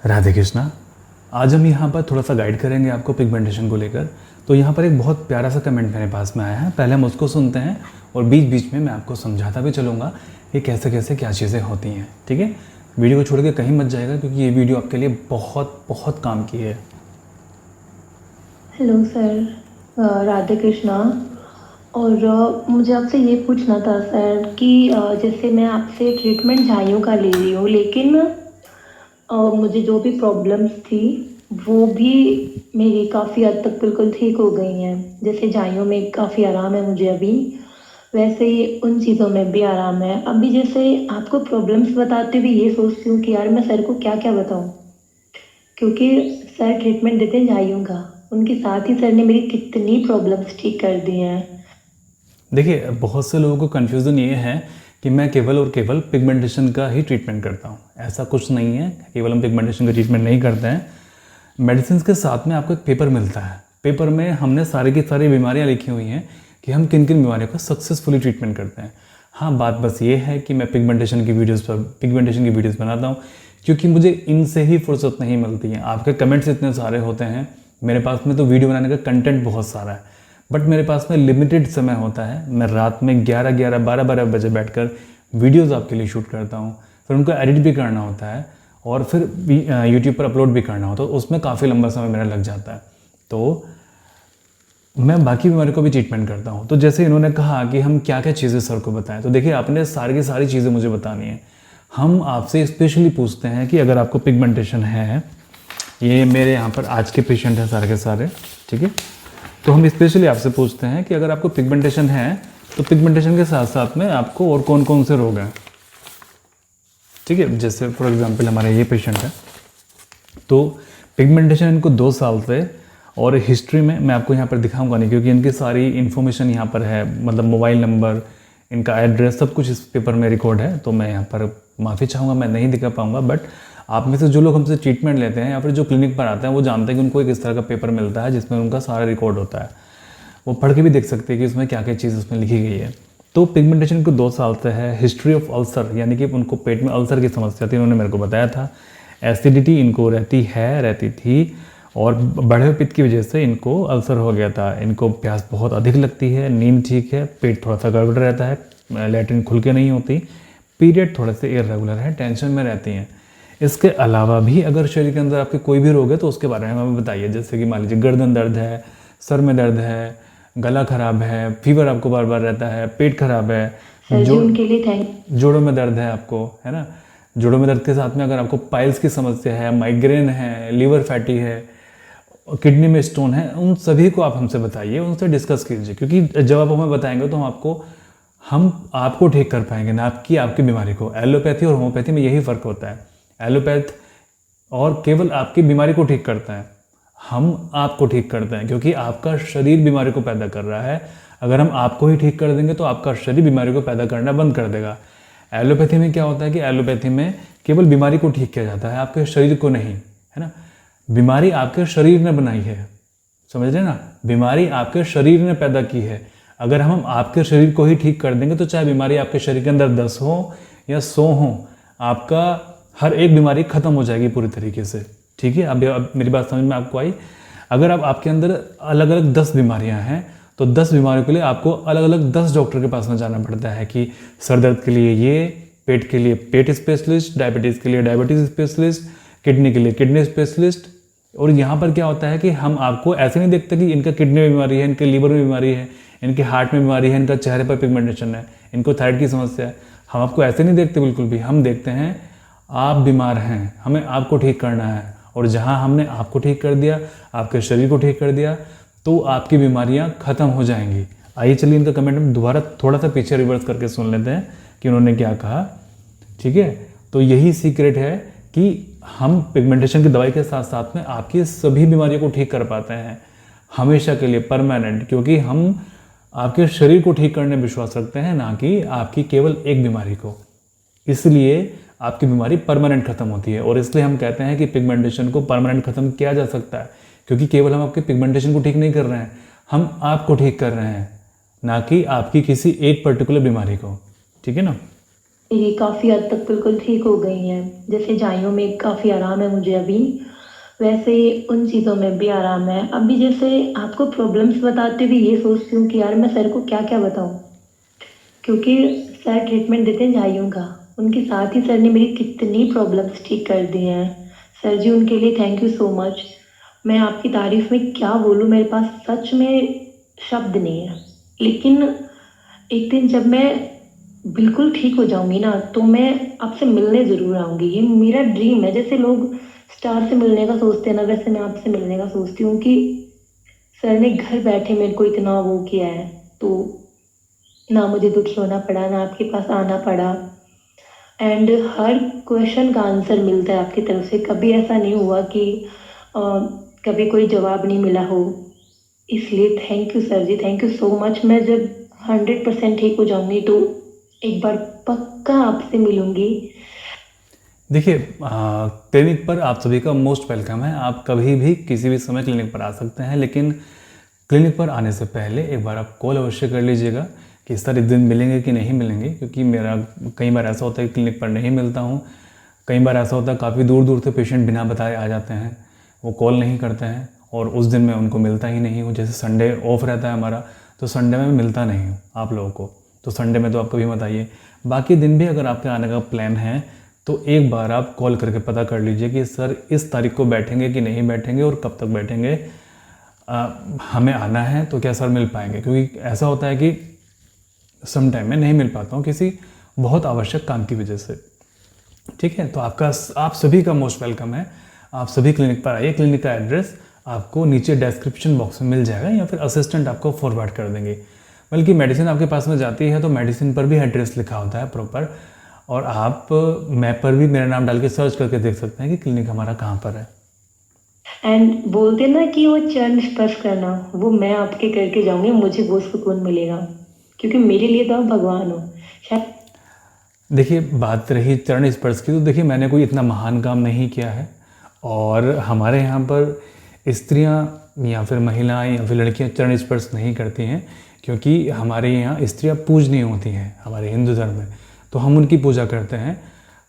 राधे कृष्णा। आज हम यहाँ पर थोड़ा सा गाइड करेंगे आपको पिगमेंटेशन को लेकर। तो यहाँ पर एक बहुत प्यारा सा कमेंट मेरे पास में आया है, पहले हम उसको सुनते हैं और बीच बीच में मैं आपको समझाता भी चलूँगा कि कैसे कैसे क्या चीज़ें होती हैं। ठीक है, वीडियो को छोड़ के कहीं मत जाएगा क्योंकि ये वीडियो आपके लिए बहुत बहुत काम की है। Hello sir, Radhe Krishna. और मुझे आपसे ये पूछना था सर कि जैसे मैं आपसे ट्रीटमेंट झाइयों का ले रही हूँ, लेकिन मुझे जो भी प्रॉब्लम्स थी वो भी मेरी काफ़ी हद तक बिल्कुल ठीक हो गई हैं। जैसे झाइयों में काफ़ी आराम है मुझे अभी, वैसे ही उन चीज़ों में भी आराम है। अभी जैसे आपको प्रॉब्लम्स बताते हुए ये सोचती हूँ कि यार मैं सर को क्या क्या बताऊँ, क्योंकि सर ट्रीटमेंट देते हैं झाइयों का, उनके साथ ही सर ने मेरी कितनी प्रॉब्लम्स ठीक कर दी हैं। देखिए, बहुत से लोगों को कन्फ्यूज़न ये है कि मैं केवल और केवल पिगमेंटेशन का ही ट्रीटमेंट करता हूँ। ऐसा कुछ नहीं है, केवल हम पिगमेंटेशन का ट्रीटमेंट नहीं करते हैं। मेडिसिन के साथ में आपको एक पेपर मिलता है। पेपर में हमने सारी की सारी बीमारियाँ लिखी हुई हैं कि हम किन किन बीमारियों का सक्सेसफुली ट्रीटमेंट करते हैं। हाँ, बात बस ये है कि मैं पिगमेंटेशन की वीडियोज़ बनाता हूँ क्योंकि मुझे इनसे ही फुर्सत नहीं मिलती है। आपके कमेंट्स इतने सारे होते हैं, मेरे पास में तो वीडियो बनाने का कंटेंट बहुत सारा है, बट मेरे पास में लिमिटेड समय होता है। मैं रात में 11-11, 12-12 बजे बैठकर वीडियोस आपके लिए शूट करता हूँ, फिर उनको एडिट भी करना होता है और फिर यूट्यूब पर अपलोड भी करना होता है। तो उसमें काफ़ी लंबा समय मेरा लग जाता है। तो मैं बाकी बीमारी को भी ट्रीटमेंट करता हूँ। तो जैसे इन्होंने कहा कि हम क्या क्या चीज़ें सर को बताएं, तो देखिए आपने सारी की सारी चीज़ें मुझे बतानी है। हम आपसे स्पेशली पूछते हैं कि अगर आपको पिगमेंटेशन है, ये मेरे यहाँ पर आज के पेशेंट हैं सारे के सारे, ठीक है। तो हम स्पेशली आपसे पूछते हैं कि अगर आपको पिगमेंटेशन है तो पिगमेंटेशन के साथ साथ में आपको और कौन कौन से रोग हैं। ठीक है, जैसे फॉर एग्जांपल हमारे ये पेशेंट है, तो पिगमेंटेशन इनको 2 साल से, और हिस्ट्री में मैं आपको यहाँ पर दिखाऊंगा नहीं क्योंकि इनकी सारी इन्फॉर्मेशन यहाँ पर है, मतलब मोबाइल नंबर, इनका एड्रेस, सब कुछ इस पेपर में रिकॉर्ड है। तो मैं यहाँ पर माफ़ी चाहूँगा, मैं नहीं दिखा पाऊँगा। बट आप में से जो लोग हमसे ट्रीटमेंट लेते हैं या फिर जो क्लिनिक पर आते हैं वो जानते हैं कि उनको एक इस तरह का पेपर मिलता है जिसमें उनका सारा रिकॉर्ड होता है। वो पढ़ के भी देख सकते हैं कि उसमें क्या क्या चीज़ उसमें लिखी गई है। तो पिगमेंटेशन को 2 साल से है। हिस्ट्री ऑफ अल्सर, यानी कि उनको पेट में अल्सर की समस्या थी, इन्होंने मेरे को बताया था। एसिडिटी इनको रहती थी, और बढ़े हुए पित्त की वजह से इनको अल्सर हो गया था। इनको प्यास बहुत अधिक लगती है, नींद ठीक है, पेट थोड़ा सा गड़बड़ रहता है, लैट्रिन खुल के नहीं होती, पीरियड थोड़े से इरेगुलर है, टेंशन में रहती हैं। इसके अलावा भी अगर शरीर के अंदर आपके कोई भी रोग है तो उसके बारे में हमें बताइए। जैसे कि मान लीजिए गर्दन दर्द है, सर में दर्द है, गला खराब है, फीवर आपको बार बार रहता है, पेट खराब है, सर जी उनके लिए थैंक। जोड़ों में दर्द है आपको, है ना। जोड़ों में दर्द के साथ में अगर आपको पाइल्स की समस्या है, माइग्रेन है, लीवर फैटी है, किडनी में स्टोन है, उन सभी को आप हमसे बताइए, उनसे डिस्कस कीजिए। क्योंकि जब आप हमें बताएंगे तो हम आपको ठीक कर पाएंगे, ना आपकी बीमारी को। एलोपैथी और होम्योपैथी में यही फ़र्क होता है। एलोपैथ और केवल आपकी बीमारी को ठीक करता है, हम आपको ठीक करते हैं क्योंकि आपका शरीर बीमारी को पैदा कर रहा है। अगर हम आपको ही ठीक कर देंगे तो आपका शरीर बीमारी को पैदा करना बंद कर देगा। एलोपैथी में क्या होता है कि एलोपैथी में केवल बीमारी को ठीक किया जाता है, आपके शरीर को नहीं, है ना। बीमारी आपके शरीर ने बनाई है, समझ रहे ना, बीमारी आपके शरीर ने पैदा की है। अगर हम आपके शरीर को ही ठीक कर देंगे तो चाहे बीमारी आपके शरीर के अंदर 10 हो या 100 हो, आपका हर एक बीमारी खत्म हो जाएगी पूरी तरीके से। ठीक है, अब मेरी बात समझ में आपको आई। अगर अब आपके अंदर अलग अलग 10 बीमारियां हैं तो 10 बीमारियों के लिए आपको अलग अलग 10 डॉक्टर के पास में जाना पड़ता है कि सर दर्द के लिए ये, पेट के लिए पेट स्पेशलिस्ट, डायबिटीज़ के लिए डायबिटीज़ स्पेशलिस्ट, किडनी के लिए किडनी स्पेशलिस्ट। और यहाँ पर क्या होता है कि हम आपको ऐसे नहीं देखते कि इनका किडनी में बीमारी है, इनके लीवर में बीमारी है, इनके हार्ट में बीमारी है, इनका चेहरे पर पिगमेंटेशन है, इनको थायराइड की समस्या है। हम आपको ऐसे नहीं देखते बिल्कुल भी। हम देखते हैं आप बीमार हैं, हमें आपको ठीक करना है, और जहाँ हमने आपको ठीक कर दिया, आपके शरीर को ठीक कर दिया, तो आपकी बीमारियाँ ख़त्म हो जाएंगी। आइए चलिए इनका कमेंट हम दोबारा थोड़ा सा पीछे रिवर्स करके सुन लेते हैं कि उन्होंने क्या कहा। ठीक है, तो यही सीक्रेट है कि हम पिगमेंटेशन की दवाई के साथ साथ में आपकी सभी बीमारियों को ठीक कर पाते हैं हमेशा के लिए, परमानेंट। क्योंकि हम आपके शरीर को ठीक करने में विश्वास रखते हैं, ना कि आपकी केवल एक बीमारी को। इसलिए आपकी बीमारी परमानेंट खत्म होती है, और इसलिए हम कहते हैं कि पिगमेंटेशन को परमानेंट खत्म किया जा सकता है। क्योंकि केवल हम आपके पिगमेंटेशन को ठीक नहीं कर रहे हैं, हम आपको ठीक कर रहे हैं, ना कि आपकी किसी एक पर्टिकुलर बीमारी को। ठीक है ना। मेरी काफ़ी हद तक बिल्कुल ठीक हो गई हैं। जैसे झाइयों में काफ़ी आराम है मुझे अभी, वैसे ही उन चीज़ों में भी आराम है। अभी जैसे आपको प्रॉब्लम्स बताते हुए ये सोचती हूँ कि यार मैं सर को क्या-क्या बताऊँ? क्योंकि सर ट्रीटमेंट देते हैं झाइयों का, उनके साथ ही सर ने मेरी कितनी प्रॉब्लम्स ठीक कर दी हैं। सर जी उनके लिए थैंक यू सो मच। मैं आपकी तारीफ़ में क्या बोलूँ, मेरे पास सच में शब्द नहीं है। लेकिन एक दिन जब मैं बिल्कुल ठीक हो जाऊँगी ना, तो मैं आपसे मिलने ज़रूर आऊँगी। ये मेरा ड्रीम है। जैसे लोग स्टार से मिलने का सोचते हैं ना, वैसे मैं आपसे मिलने का सोचती हूँ कि सर ने घर बैठे मेरे को इतना वो किया है, तो ना मुझे दुखी होना पड़ा, ना आपके पास आना पड़ा। एंड हर क्वेश्चन का आंसर मिलता है आपकी तरफ से। कभी ऐसा नहीं हुआ कि अ, कभी कोई जवाब नहीं मिला हो। इसलिए thank you sir ji, thank you so much. मैं जब 100% ठीक हो जाऊँगी तो एक बार पक्का आपसे मिलूँगी। देखिए, क्लिनिक पर आप सभी का मोस्ट वेलकम है। आप कभी भी किसी भी समय क्लिनिक पर आ सकते हैं, लेकिन क्लिनिक पर आने से पहले एक बार आप कॉल अवश्य कर लीजिएगा कि सर इस दिन मिलेंगे कि नहीं मिलेंगे, क्योंकि मेरा कई बार ऐसा होता है कि क्लिनिक पर नहीं मिलता हूँ। कई बार ऐसा होता है काफ़ी दूर दूर से पेशेंट बिना बताए आ जाते हैं, वो कॉल नहीं करते हैं और उस दिन मैं उनको मिलता ही नहीं हूँ। जैसे संडे ऑफ रहता है हमारा, तो संडे में मैं मिलता नहीं हूँ आप लोगों को, तो संडे में तो आप कभी मत आइए। बाकी दिन भी अगर आपके आने का प्लान है तो एक बार आप कॉल करके पता कर लीजिए कि सर इस तारीख को बैठेंगे कि नहीं बैठेंगे और कब तक बैठेंगे। हमें आना है तो क्या सर मिल पाएंगे, क्योंकि ऐसा होता है कि सम टाइम में नहीं मिल पाता हूँ किसी बहुत आवश्यक काम की वजह से। ठीक है, तो आप सभी का मोस्ट वेलकम है। आप सभी क्लिनिक पर आइए। क्लिनिक का एड्रेस आपको नीचे डिस्क्रिप्शन बॉक्स में मिल जाएगा या फिर असिस्टेंट आपको फॉरवर्ड कर देंगे। बल्कि मेडिसिन आपके पास में जाती है तो मेडिसिन पर भी एड्रेस लिखा होता है प्रॉपर, और आप मैप पर भी मेरा नाम डाल के सर्च करके देख सकते हैं कि क्लिनिक हमारा कहाँ पर है। एंड बोलते ना कि वो चरण स्पर्श करना, वो मैं आपके करके जाऊँगी, मुझे वो सुकून मिलेगा। क्योंकि मेरे लिए तो आप भगवान हो। शायद देखिए, बात रही चरण स्पर्श की, तो देखिए मैंने कोई इतना महान काम नहीं किया है, और हमारे यहाँ पर स्त्रियाँ या फिर महिलाएं या फिर लड़कियाँ चरण स्पर्श नहीं करती हैं, क्योंकि हमारे यहाँ स्त्रियाँ पूजनीय होती हैं हमारे हिंदू धर्म में, तो हम उनकी पूजा करते हैं।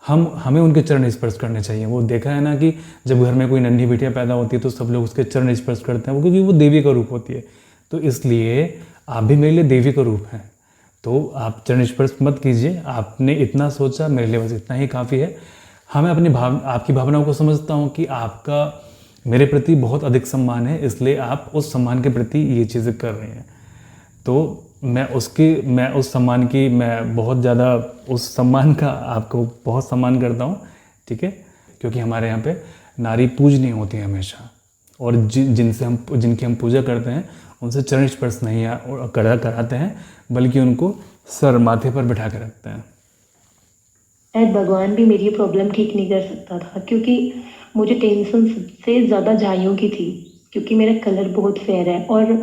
हमें उनके चरण स्पर्श करने चाहिए। वो देखा है ना कि जब घर में कोई नन्ही बिटिया पैदा होती है तो सब लोग उसके चरण स्पर्श करते हैं, वो क्योंकि वो देवी का रूप होती है। तो इसलिए आप भी मेरे लिए देवी का रूप हैं, तो आप चरण स्पर्श मत कीजिए। आपने इतना सोचा, मेरे लिए बस इतना ही काफ़ी है। हमें आपकी भावनाओं को समझता हूँ कि आपका मेरे प्रति बहुत अधिक सम्मान है, इसलिए आप उस सम्मान के प्रति ये चीज़ें कर रहे हैं। तो मैं उस सम्मान की मैं बहुत ज़्यादा उस सम्मान का आपको बहुत सम्मान करता हूँ। ठीक है, क्योंकि हमारे यहाँ पे नारी पूजनीय होती है हमेशा, और जिनकी हम पूजा करते हैं उनसे चरण स्पर्श नहीं कराते हैं, बल्कि उनको सर माथे पर बिठा के रखते हैं। भगवान भी मेरी प्रॉब्लम ठीक नहीं कर सकता था, क्योंकि मुझे टेंशन सबसे ज़्यादा झाइयों की थी, क्योंकि मेरा कलर बहुत फेयर है। और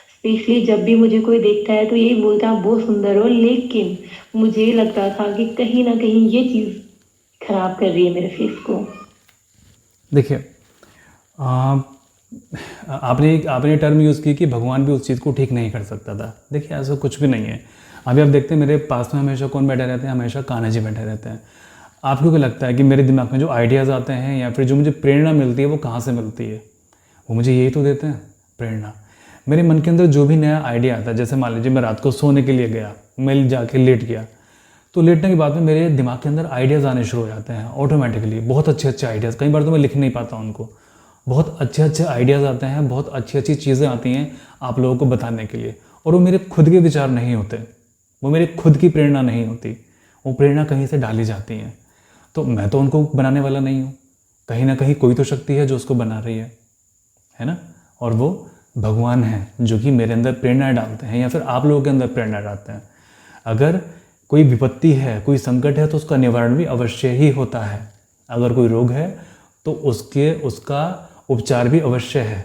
स्पेशली जब भी मुझे कोई देखता है तो यही बोलता है आप बहुत सुंदर हो। लेकिन मुझे ये लगता था कि कहीं ना कहीं ये चीज़ खराब कर रही है मेरे फेस को। देखिए, आपने टर्म यूज़ की कि भगवान भी उस चीज़ को ठीक नहीं कर सकता था। देखिए, ऐसा कुछ भी नहीं है। अभी आप देखते हैं मेरे पास में हमेशा कौन बैठे रहते हैं, हमेशा कान्हा जी बैठे रहते हैं। आपको क्या लगता है कि मेरे दिमाग में जो आइडियाज़ आते हैं या फिर जो मुझे प्रेरणा मिलती है वो कहाँ से मिलती है? वो मुझे यही तो देते हैं, प्रेरणा। मेरे मन के अंदर जो भी नया आइडिया आता है, जैसे मान लीजिए मैं रात को सोने के लिए गया, मैं जाके लेट गया, तो लेटने के बाद में मेरे दिमाग के अंदर आइडियाज़ आने शुरू हो जाते हैं ऑटोमेटिकली। बहुत अच्छे अच्छे आइडियाज़, कई बार तो मैं लिख नहीं पाता उनको। बहुत अच्छे अच्छे आइडियाज़ आते हैं, बहुत अच्छी अच्छी चीज़ें आती हैं आप लोगों को बताने के लिए, और वो मेरे खुद के विचार नहीं होते, वो मेरे खुद की प्रेरणा नहीं होती, वो प्रेरणा कहीं से डाली जाती हैं। तो मैं तो उनको बनाने वाला नहीं हूँ, कहीं ना कहीं कोई तो शक्ति है जो उसको बना रही है ना। और वो भगवान हैं जो कि मेरे अंदर प्रेरणा डालते हैं या फिर आप लोगों के अंदर प्रेरणा डालते हैं। अगर कोई विपत्ति है, कोई संकट है, तो उसका निवारण भी अवश्य ही होता है। अगर कोई रोग है तो उसका उपचार भी अवश्य है।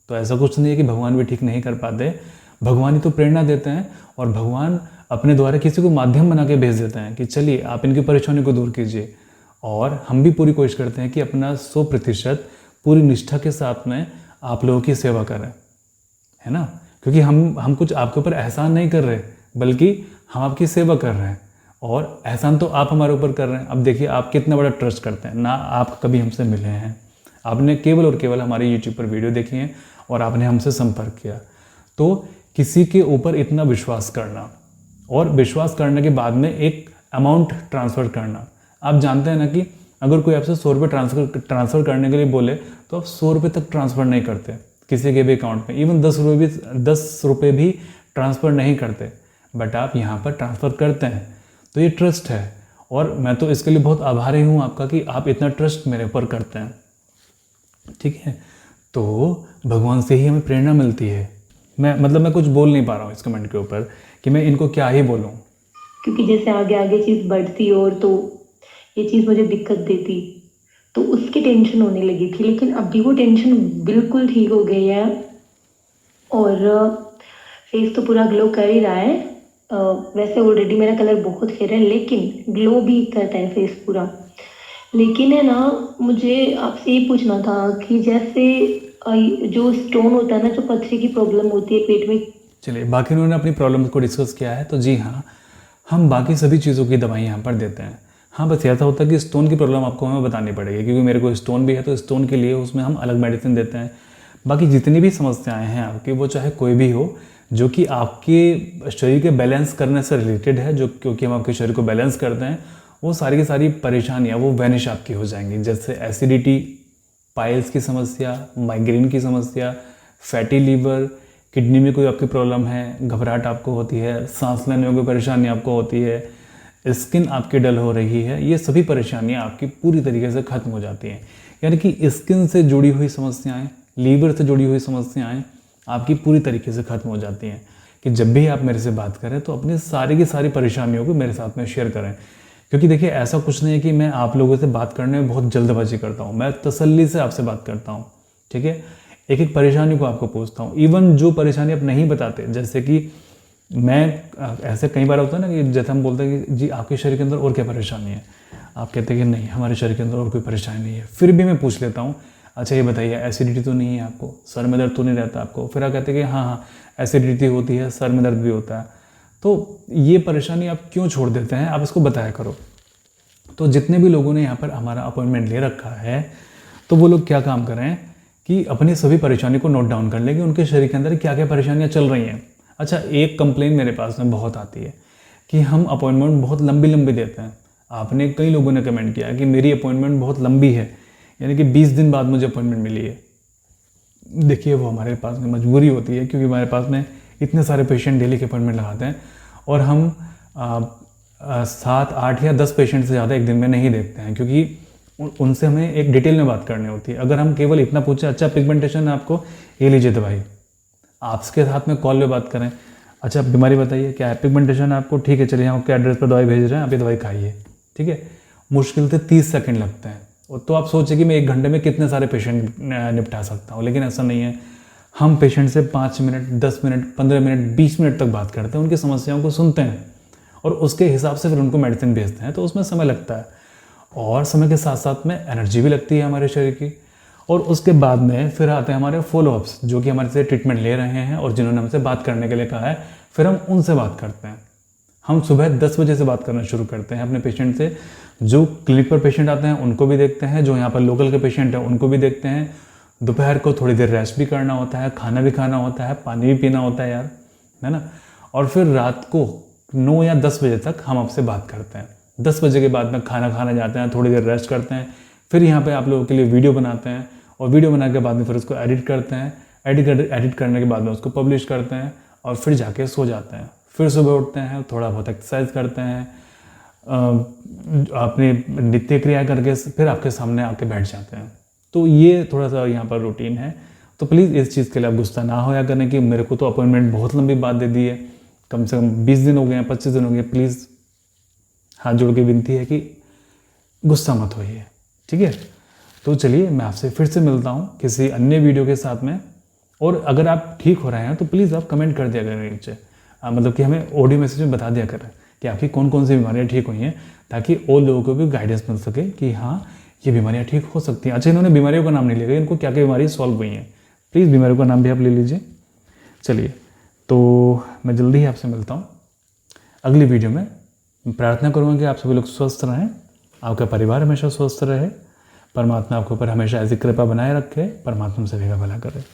तो ऐसा कुछ नहीं है कि भगवान भी ठीक नहीं कर पाते, भगवान ही तो प्रेरणा देते हैं, और भगवान अपने द्वारा किसी को माध्यम बना के भेज देते हैं कि चलिए आप इनकी परेशानी को दूर कीजिए। और हम भी पूरी कोशिश करते हैं कि अपना 100% पूरी निष्ठा के साथ में आप लोगों की सेवा करें, है ना। क्योंकि हम कुछ आपके ऊपर एहसान नहीं कर रहे, बल्कि हम आपकी सेवा कर रहे हैं। और एहसान तो आप हमारे ऊपर कर रहे हैं। अब देखिए आप कितना बड़ा ट्रस्ट करते हैं ना, आप कभी हमसे मिले हैं, आपने केवल और केवल हमारे यूट्यूब पर वीडियो देखी है और आपने हमसे संपर्क किया। तो किसी के ऊपर इतना विश्वास करना और विश्वास करने के बाद में एक अमाउंट ट्रांसफ़र करना, आप जानते हैं ना कि अगर कोई आपसे 100 रुपये ट्रांसफ़र करने के लिए बोले तो आप 100 रुपये तक ट्रांसफ़र नहीं करते किसी के भी अकाउंट में, इवन 10 रुपये भी ट्रांसफ़र नहीं करते, बट आप यहाँ पर ट्रांसफ़र करते हैं। तो ये ट्रस्ट है और मैं तो इसके लिए बहुत आभारी हूँ आपका कि आप इतना ट्रस्ट मेरे ऊपर करते हैं, ठीक है। तो भगवान से ही हमें प्रेरणा मिलती है। मैं कुछ बोल नहीं पा रहा हूँ इस कमेंट के ऊपर कि मैं इनको क्या ही बोलूँ, क्योंकि जैसे आगे आगे चीज़ बढ़ती और तो ये चीज़ मुझे दिक्कत देती, तो उसकी टेंशन होने लगी थी। लेकिन अभी वो टेंशन बिल्कुल ठीक हो गई है और फेस तो पूरा ग्लो कर ही रहा है। वैसे ऑलरेडी मेरा कलर बहुत फेयर है, लेकिन ग्लो भी करता है फेस पूरा। लेकिन है ना, मुझे आपसे ये पूछना था कि जैसे जो स्टोन होता है ना, जो पथरी की प्रॉब्लम होती है पेट में। चलिए बाकी उन्होंने अपनी प्रॉब्लम्स को डिस्कस किया है, तो जी हाँ, हम बाकी सभी चीज़ों की दवाई यहाँ पर देते हैं। हाँ, बस ऐसा होता है कि स्टोन की प्रॉब्लम आपको हमें बतानी पड़ेगी, क्योंकि मेरे को स्टोन भी है, तो स्टोन के लिए उसमें हम अलग मेडिसिन देते हैं। बाकी जितनी भी समस्याएं हैं आपकी, वो चाहे कोई भी हो, जो कि आपके शरीर के बैलेंस करने से रिलेटेड है, जो क्योंकि हम आपके शरीर को बैलेंस करते हैं, वो सारी की सारी परेशानियाँ वो वैनिश आपकी हो जाएंगी। जैसे एसिडिटी, पाइल्स की समस्या, माइग्रेन की समस्या, फैटी लीवर, किडनी में कोई आपकी प्रॉब्लम है, घबराहट आपको होती है, सांस लेने में कोई परेशानी आपको होती है, स्किन आपकी डल हो रही है, ये सभी परेशानियां आपकी पूरी तरीके से खत्म हो जाती हैं। यानी कि स्किन से जुड़ी हुई समस्याएं, लीवर से जुड़ी हुई समस्याएं आपकी पूरी तरीके से खत्म हो जाती हैं। कि जब भी आप मेरे से बात करें तो अपनी सारी की सारी परेशानियों को मेरे साथ में शेयर करें, क्योंकि देखिए ऐसा कुछ नहीं है कि मैं आप लोगों से बात करने में बहुत जल्दबाजी करता हूँ, मैं तसल्ली से आपसे बात करता हूँ, ठीक है। एक एक परेशानी को आपको पूछता हूँ, इवन जो परेशानी आप नहीं बताते, जैसे कि मैं ऐसे कई बार होता है ना कि जैसे हम बोलते हैं कि जी आपके शरीर के अंदर और क्या परेशानी है, आप कहते हैं कि नहीं हमारे शरीर के अंदर और कोई परेशानी नहीं है, फिर भी मैं पूछ लेता हूँ अच्छा ये बताइए एसिडिटी तो नहीं है आपको, सर में दर्द तो नहीं रहता आपको, फिर आप कहते हैं कि हाँ हाँ एसिडिटी होती है, सर में दर्द भी होता है, तो ये परेशानी आप क्यों छोड़ देते हैं, आप इसको बताया करो। तो जितने भी लोगों ने यहाँ पर हमारा अपॉइंटमेंट ले रखा है, तो वो लोग क्या काम करें कि अपनी सभी परेशानी को नोट डाउन कर लें कि उनके शरीर के अंदर क्या क्या परेशानियाँ चल रही हैं। अच्छा, एक कंप्लेन मेरे पास में बहुत आती है कि हम अपॉइंटमेंट बहुत लंबी लंबी देते हैं। आपने कई लोगों ने कमेंट किया कि मेरी अपॉइंटमेंट बहुत लंबी है, यानी कि 20 दिन बाद मुझे अपॉइंटमेंट मिली है। देखिए वो हमारे पास में मजबूरी होती है, क्योंकि हमारे पास में इतने सारे पेशेंट डेली के अपॉइंटमेंट लगाते हैं और हम 7, 8 या 10 पेशेंट से ज़्यादा एक दिन में नहीं देखते हैं, क्योंकि उनसे हमें एक डिटेल में बात करनी होती है। अगर हम केवल इतना पूछें अच्छा पिगमेंटेशन है आपको, ये लीजिए दवाई, आपके साथ में कॉल पे बात करें, अच्छा बीमारी बताइए क्या है, पिगमेंटेशन है आपको, ठीक है चलिए हम आपके एड्रेस पर दवाई भेज रहे हैं, आप ये दवाई खाइए, ठीक है। मुश्किल से 30 सेकंड लगते हैं, तो आप सोचिए कि मैं 1 घंटे में कितने सारे पेशेंट निपटा सकता हूँ, लेकिन ऐसा नहीं है। हम पेशेंट से 5 मिनट, 10 मिनट, 15 मिनट, 20 मिनट तक बात करते हैं, उनकी समस्याओं को सुनते हैं और उसके हिसाब से फिर उनको मेडिसिन भेजते हैं। तो उसमें समय लगता है और समय के साथ साथ में एनर्जी भी लगती है हमारे शरीर की। और उसके बाद में फिर आते हैं हमारे फॉलोअप्स, जो कि हमारे से ट्रीटमेंट ले रहे हैं और जिन्होंने हमसे बात करने के लिए कहा है, फिर हम उनसे बात करते हैं। हम सुबह 10 बजे से बात करना शुरू करते हैं अपने पेशेंट से। जो क्लिनिक पर पेशेंट आते हैं उनको भी देखते हैं, जो यहाँ पर लोकल के पेशेंट हैं उनको भी देखते हैं। दोपहर को थोड़ी देर रेस्ट भी करना होता है, खाना भी खाना होता है, पानी भी पीना होता है यार, है ना। और फिर रात को 9 या 10 बजे तक हम आपसे बात करते हैं। 10 बजे के बाद में खाना खाने जाते हैं, थोड़ी देर रेस्ट करते हैं, फिर यहाँ पे आप लोगों के लिए वीडियो बनाते हैं और वीडियो बनाने के बाद में फिर उसको एडिट करते हैं। एडिट करने के बाद में उसको पब्लिश करते हैं और फिर जाके सो जाते हैं। फिर सुबह उठते हैं, थोड़ा बहुत एक्सरसाइज करते हैं, अपनी नित्य क्रिया करके फिर आपके सामने आके बैठ जाते हैं। तो ये थोड़ा सा यहाँ पर रूटीन है। तो प्लीज़ इस चीज़ के लिए आप गुस्सा ना होया करें कि मेरे को तो अपॉइंटमेंट बहुत लंबी बात दे दी है, कम से कम 20 दिन हो गए हैं, 25 दिन हो गए। प्लीज़ हाथ जोड़ के विनती है कि गुस्सा मत होइए, ठीक है। तो चलिए मैं आपसे फिर से मिलता हूँ किसी अन्य वीडियो के साथ में। और अगर आप ठीक हो रहे हैं तो प्लीज़ आप कमेंट कर दिया करें नीचे, मतलब कि हमें ऑडियो मैसेज में बता दिया करें कि आपकी कौन कौन सी बीमारियाँ ठीक हुई हैं, ताकि और लोगों को भी गाइडेंस मिल सके कि हाँ ये बीमारियाँ ठीक हो सकती हैं। अच्छा, इन्होंने बीमारियों का नाम नहीं लिया, इनको क्या क्या बीमारी सॉल्व हुई हैं, प्लीज़ बीमारियों का नाम भी आप ले लीजिए। चलिए तो मैं जल्दी ही आपसे मिलता हूँ अगली वीडियो में मैं प्रार्थना करूँगा कि आप सभी लोग स्वस्थ रहें, आपका परिवार हमेशा स्वस्थ रहे, परमात्मा आपके ऊपर हमेशा ऐसी कृपा बनाए रखे, परमात्मा सभी का भला करे।